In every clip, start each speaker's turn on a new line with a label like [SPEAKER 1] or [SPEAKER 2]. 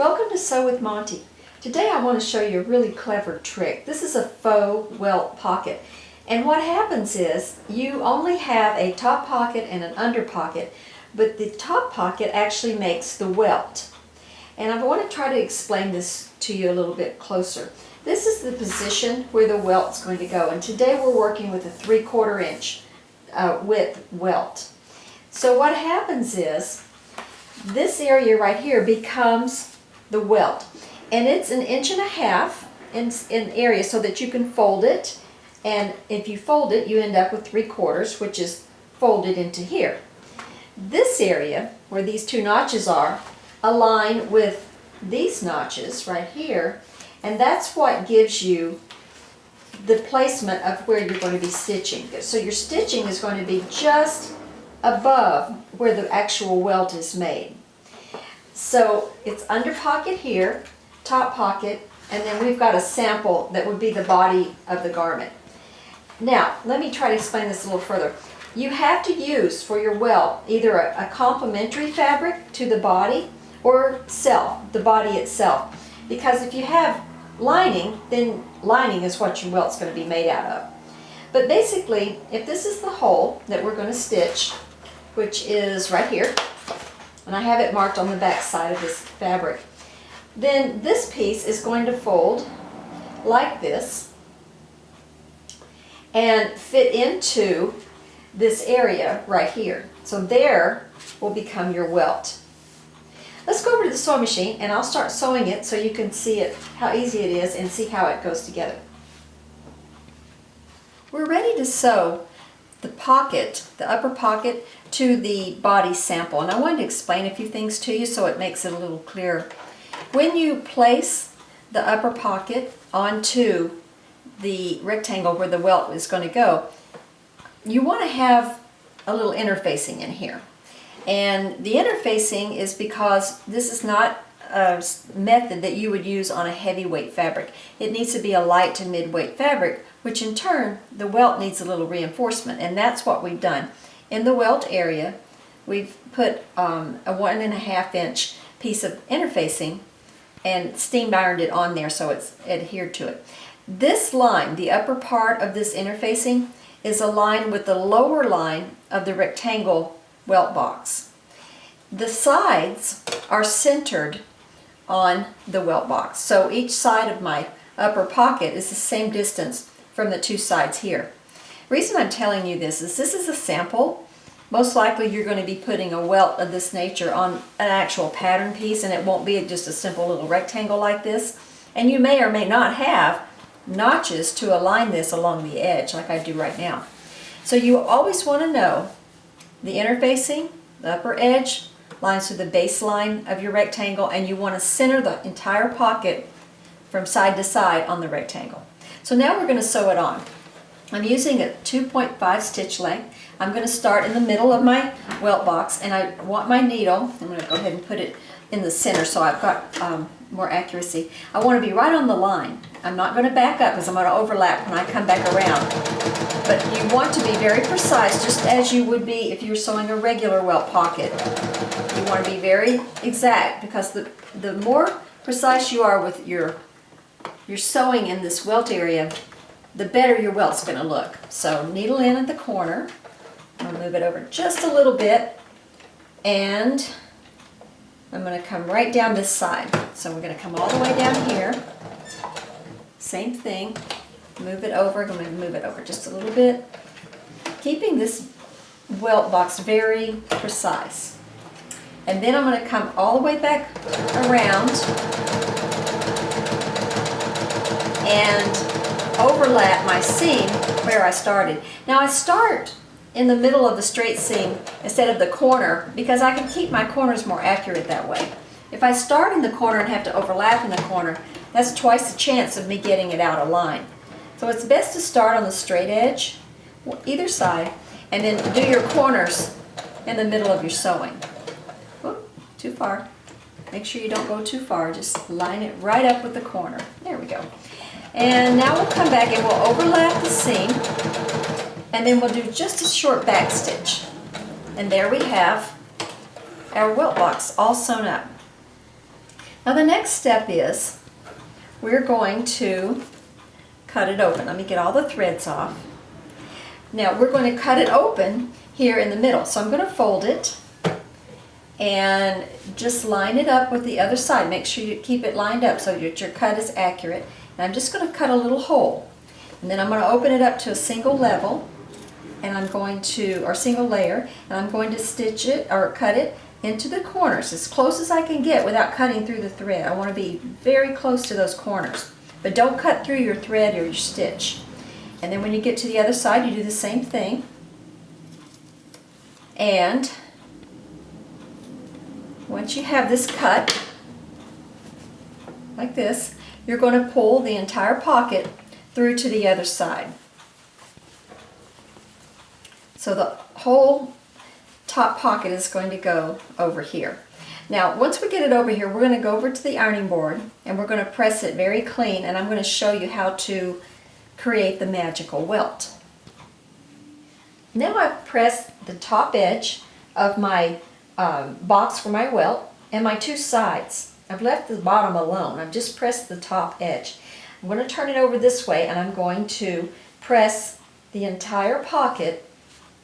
[SPEAKER 1] Welcome to Sew with Monty. Today I want to show you a really clever trick. This is a faux welt pocket. And what happens is you only have a top pocket and an under pocket, but the top pocket actually makes the welt. And I want to try to explain this to you a little bit closer. This is the position where the welt's going to go. And today we're working with a 3/4 inch width welt. So what happens is this area right here becomes the welt, and it's 1.5 inches in area so that you can fold it, and if you fold it you end up with 3/4, which is folded into here. This area where these two notches are align with these notches right here, and that's what gives you the placement of where you're going to be stitching. So your stitching is going to be just above where the actual welt is made. So it's under pocket here, top pocket, and then we've got a sample that would be the body of the garment. Now, let me try to explain this a little further. You have to use for your welt either a complementary fabric to the body or the body itself. Because if you have lining, then lining is what your welt's going to be made out of. But basically, if this is the hole that we're going to stitch, which is right here, and I have it marked on the back side of this fabric, then this piece is going to fold like this and fit into this area right here. So there will become your welt. Let's go over to the sewing machine and I'll start sewing it so you can see it, how easy it is, and see how it goes together. We're ready to sew the pocket, the upper pocket, to the body sample. And I wanted to explain a few things to you so it makes it a little clearer. When you place the upper pocket onto the rectangle where the welt is going to go, you want to have a little interfacing in here. And the interfacing is because this is not a method that you would use on a heavyweight fabric. It needs to be a light to mid-weight fabric, which in turn the welt needs a little reinforcement, and that's what we've done. In the welt area we've put a 1.5 inch piece of interfacing and steam ironed it on there so it's adhered to it. This line, the upper part of this interfacing, is aligned with the lower line of the rectangle welt box. The sides are centered on the welt box, so each side of my upper pocket is the same distance from the two sides here. The reason I'm telling you this is a sample. Most likely you're going to be putting a welt of this nature on an actual pattern piece, and it won't be just a simple little rectangle like this. And you may or may not have notches to align this along the edge like I do right now. So you always want to know the interfacing, the upper edge, lines to the baseline of your rectangle, and you want to center the entire pocket from side to side on the rectangle. So now we're going to sew it on. I'm using a 2.5 stitch length. I'm going to start in the middle of my welt box, and I want my needle, I'm going to go ahead and put it in the center so I've got more accuracy. I want to be right on the line. I'm not going to back up because I'm going to overlap when I come back around. But you want to be very precise, just as you would be if you're sewing a regular welt pocket. You want to be very exact, because the more precise you are with your sewing in this welt area, the better your welt's going to look. So needle in at the corner. I'll move it over just a little bit, and I'm going to come right down this side. So we're going to come all the way down here. Same thing. Move it over. I'm going to move it over just a little bit, keeping this welt box very precise. And then I'm going to come all the way back around and overlap my seam where I started. Now I start in the middle of the straight seam instead of the corner because I can keep my corners more accurate that way. If I start in the corner and have to overlap in the corner, that's twice the chance of me getting it out of line. So it's best to start on the straight edge, either side, and then do your corners in the middle of your sewing. Whoop, too far. Make sure you don't go too far, just line it right up with the corner. There we go. And now we'll come back and we'll overlap the seam, and then we'll do just a short back stitch. And there we have our welt box all sewn up. Now the next step is we're going to cut it open. Let me get all the threads off. Now we're going to cut it open here in the middle. So I'm going to fold it and just line it up with the other side. Make sure you keep it lined up so that your cut is accurate. And I'm just going to cut a little hole. And then I'm going to open it up to a single level, and I'm going to, or single layer, and I'm going to stitch it or cut it into the corners as close as I can get without cutting through the thread. I want to be very close to those corners, but don't cut through your thread or your stitch. And then when you get to the other side, you do the same thing. And once you have this cut, like this, you're going to pull the entire pocket through to the other side. So the whole top pocket is going to go over here. Now once we get it over here, we're going to go over to the ironing board and we're going to press it very clean, and I'm going to show you how to create the magical welt. Now I've pressed the top edge of my box for my welt and my two sides. I've left the bottom alone. I've just pressed the top edge. I'm going to turn it over this way, and I'm going to press the entire pocket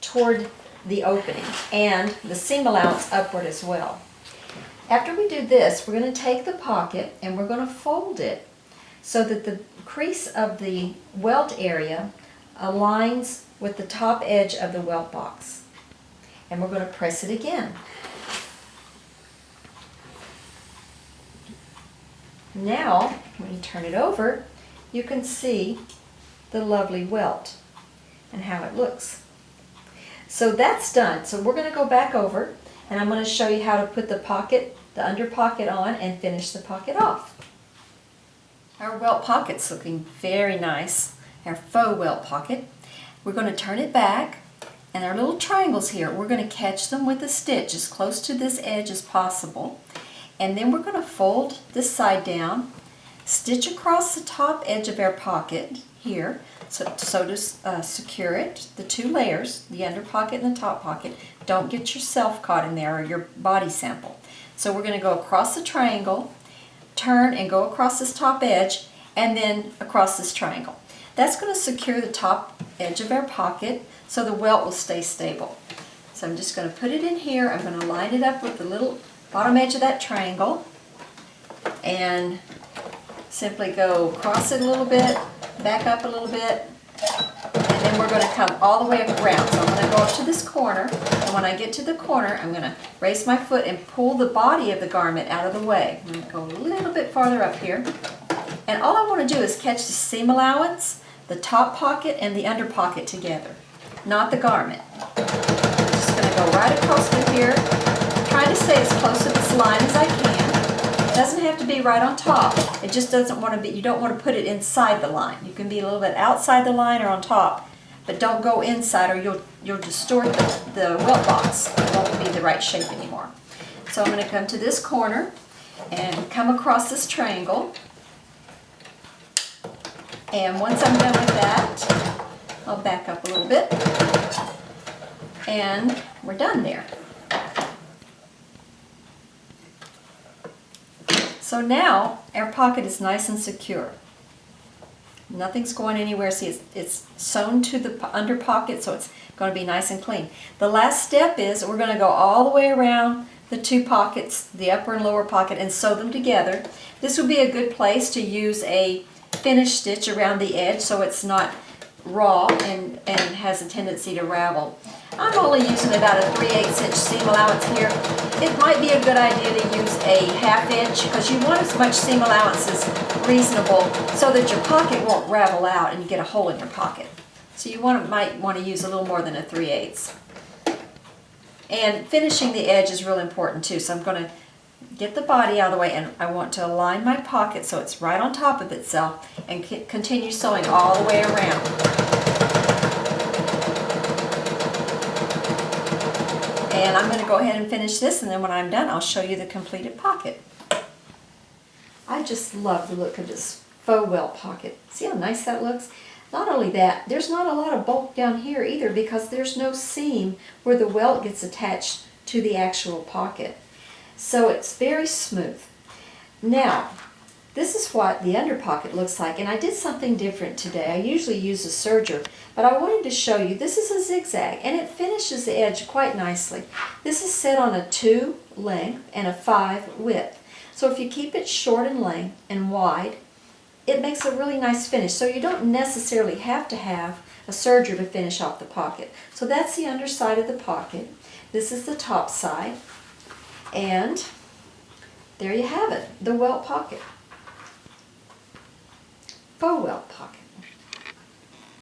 [SPEAKER 1] toward the opening and the seam allowance upward as well. After we do this, we're going to take the pocket and we're going to fold it so that the crease of the welt area aligns with the top edge of the welt box. And we're going to press it again. Now, when you turn it over, you can see the lovely welt and how it looks. So that's done. So we're going to go back over, and I'm going to show you how to put the pocket, the under pocket on, and finish the pocket off. Our welt pocket's looking very nice. Our faux welt pocket. We're going to turn it back, and our little triangles here, we're going to catch them with a stitch as close to this edge as possible. And then we're going to fold this side down, stitch across the top edge of our pocket here, so to secure it, the two layers, the under pocket and the top pocket. Don't get yourself caught in there or your body sample. So we're going to go across the triangle, turn and go across this top edge, and then across this triangle. That's going to secure the top edge of our pocket so the welt will stay stable. So I'm just going to put it in here. I'm going to line it up with the little bottom edge of that triangle and simply go across it a little bit, back up a little bit, and then we're going to come all the way up around. So I'm going to go up to this corner, and when I get to the corner, I'm going to raise my foot and pull the body of the garment out of the way. I'm going to go a little bit farther up here, and all I want to do is catch the seam allowance, the top pocket, and the under pocket together, not the garment. I'm just going to go right across through here, trying to stay as close to this line as I can. It doesn't have to be right on top. It just doesn't want to be, you don't want to put it inside the line. You can be a little bit outside the line or on top, but don't go inside or you'll distort the welt box. It won't be the right shape anymore. So I'm going to come to this corner and come across this triangle. And once I'm done with that, I'll back up a little bit. And we're done there. So now our pocket is nice and secure. Nothing's going anywhere. See, it's sewn to the under pocket, so it's going to be nice and clean. The last step is we're going to go all the way around the two pockets, the upper and lower pocket, and sew them together. This would be a good place to use a finish stitch around the edge so it's not raw and has a tendency to ravel. I'm only using about a 3/8 inch seam allowance here. It might be a good idea to use a 1/2 inch because you want as much seam allowance as reasonable so that your pocket won't ravel out and you get a hole in your pocket. So you might want to use a little more than a 3/8. And finishing the edge is real important too. So I'm going to get the body out of the way, and I want to align my pocket so it's right on top of itself and continue sewing all the way around. And I'm going to go ahead and finish this, and then when I'm done, I'll show you the completed pocket. I just love the look of this faux welt pocket. See how nice that looks? Not only that, there's not a lot of bulk down here either because there's no seam where the welt gets attached to the actual pocket. So it's very smooth. Now, this is what the under pocket looks like, and I did something different today. I usually use a serger, but I wanted to show you this is a zigzag, and it finishes the edge quite nicely. This is set on a 2 length and a 5 width. So if you keep it short in length and wide, it makes a really nice finish. So you don't necessarily have to have a serger to finish off the pocket. So that's the underside of the pocket. This is the top side, and there you have it, the Welt pocket. Faux Welt pocket.